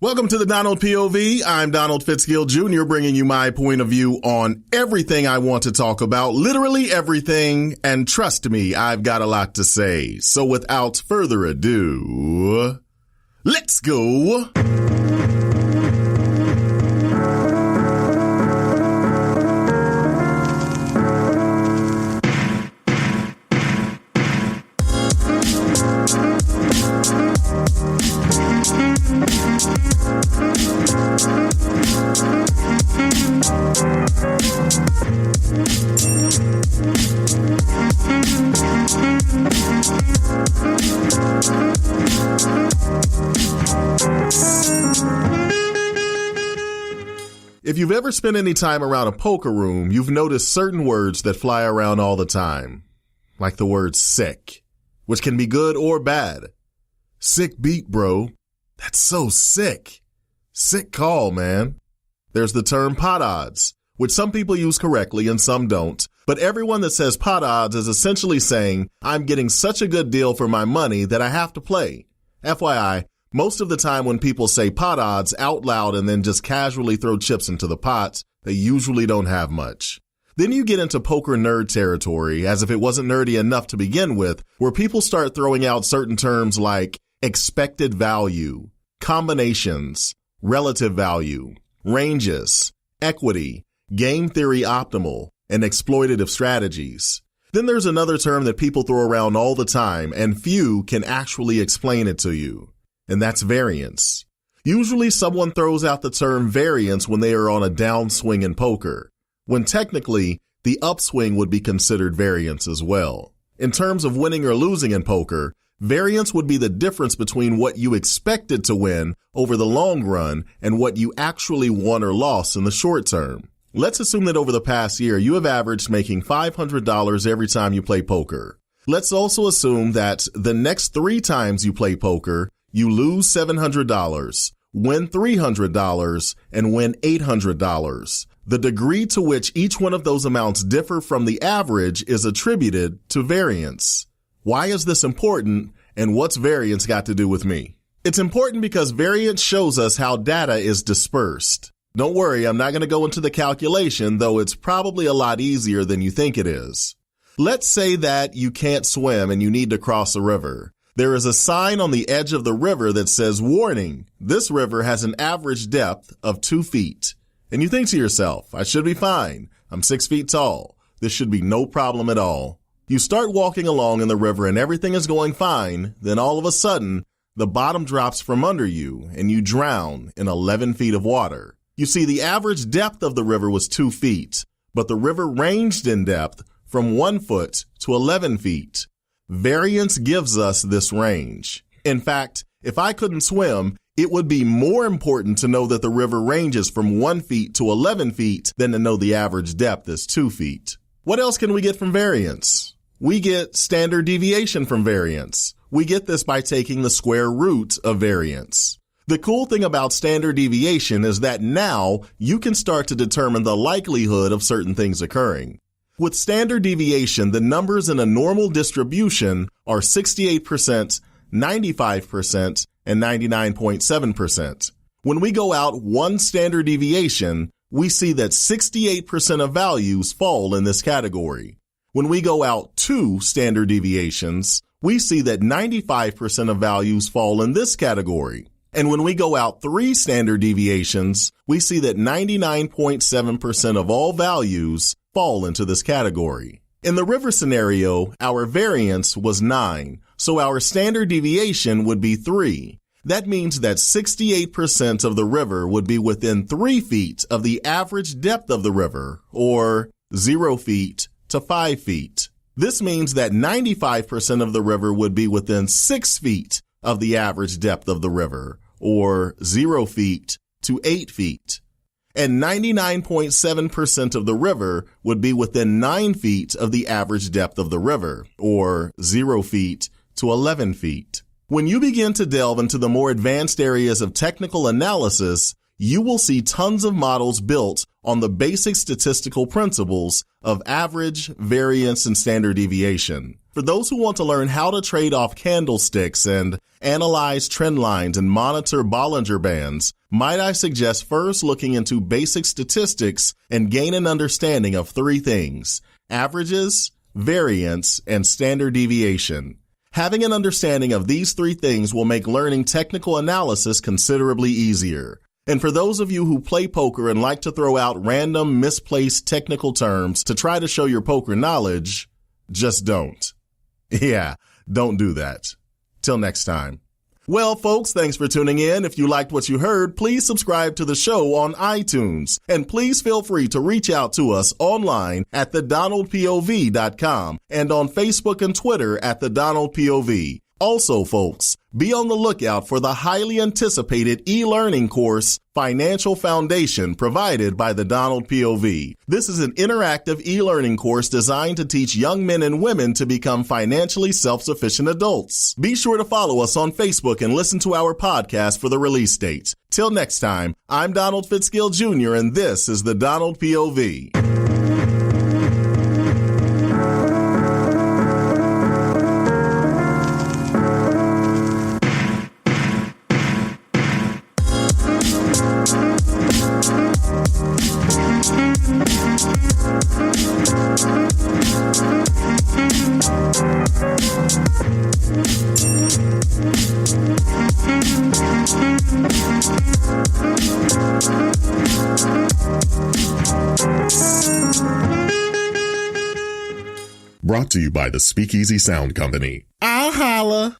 Welcome to the Donald POV. I'm Donald Fitzgill Jr. bringing you my point of view on everything I want to talk about, literally everything, and trust me, I've got a lot to say. So without further ado, let's go. If you've ever spent any time around a poker room, you've noticed certain words that fly around all the time, like the word sick, which can be good or bad. Sick beat, bro. That's so sick. Sick call, man. There's the term pot odds, which some people use correctly and some don't, but everyone that says pot odds is essentially saying, I'm getting such a good deal for my money that I have to play. FYI, most of the time when people say pot odds out loud and then just casually throw chips into the pot, they usually don't have much. Then you get into poker nerd territory, as if it wasn't nerdy enough to begin with, where people start throwing out certain terms like expected value, combinations, relative value, ranges, equity, game theory optimal, and exploitative strategies. Then there's another term that people throw around all the time, and few can actually explain it to you. And that's variance. Usually someone throws out the term variance when they are on a downswing in poker, when technically the upswing would be considered variance as well. In terms of winning or losing in poker, variance would be the difference between what you expected to win over the long run and what you actually won or lost in the short term. Let's assume that over the past year you have averaged making $500 every time you play poker. Let's also assume that the next 3 times you play poker, you lose $700, win $300, and win $800. The degree to which each one of those amounts differ from the average is attributed to variance. Why is this important, and what's variance got to do with me? It's important because variance shows us how data is dispersed. Don't worry, I'm not going to go into the calculation, though it's probably a lot easier than you think it is. Let's say that you can't swim and you need to cross a river. There is a sign on the edge of the river that says, warning, this river has an average depth of 2 feet. And you think to yourself, I should be fine. I'm 6 feet tall. This should be no problem at all. You start walking along in the river and everything is going fine. Then all of a sudden, the bottom drops from under you and you drown in 11 feet of water. You see, the average depth of the river was 2 feet, but the river ranged in depth from 1 foot to 11 feet. Variance gives us this range. In fact, if I couldn't swim, it would be more important to know that the river ranges from 1 feet to 11 feet than to know the average depth is 2 feet. What else can we get from variance? We get standard deviation from variance. We get this by taking the square root of variance. The cool thing about standard deviation is that now you can start to determine the likelihood of certain things occurring. With standard deviation, the numbers in a normal distribution are 68%, 95%, and 99.7%. When we go out 1 standard deviation, we see that 68% of values fall in this category. When we go out 2 standard deviations, we see that 95% of values fall in this category. And when we go out 3 standard deviations, we see that 99.7% of all values fall into this category. In the river scenario, our variance was 9, so our standard deviation would be 3. That means that 68% of the river would be within 3 feet of the average depth of the river, or 0 feet to 5 feet. This means that 95% of the river would be within 6 feet of the average depth of the river, or 0 feet to 8 feet. And 99.7% of the river would be within 9 feet of the average depth of the river, or 0 feet to 11 feet. When you begin to delve into the more advanced areas of technical analysis, you will see tons of models built on the basic statistical principles of average, variance, and standard deviation. For those who want to learn how to trade off candlesticks and analyze trend lines, and monitor Bollinger Bands, might I suggest first looking into basic statistics and gain an understanding of three things: averages, variance, and standard deviation. Having an understanding of these three things will make learning technical analysis considerably easier. And for those of you who play poker and like to throw out random, misplaced technical terms to try to show your poker knowledge, just don't. Yeah, don't do that. Till next time. Well, folks, thanks for tuning in. If you liked what you heard, please subscribe to the show on iTunes. And please feel free to reach out to us online at thedonaldpov.com and on Facebook and Twitter at thedonaldpov. Also, folks, be on the lookout for the highly anticipated e-learning course, Financial Foundation, provided by the Donald POV. This is an interactive e-learning course designed to teach young men and women to become financially self-sufficient adults. Be sure to follow us on Facebook and listen to our podcast for the release date. Till next time, I'm Donald Fitzgill Jr., and this is the Donald POV. Brought to you by the Speakeasy Sound Company. I'll holla.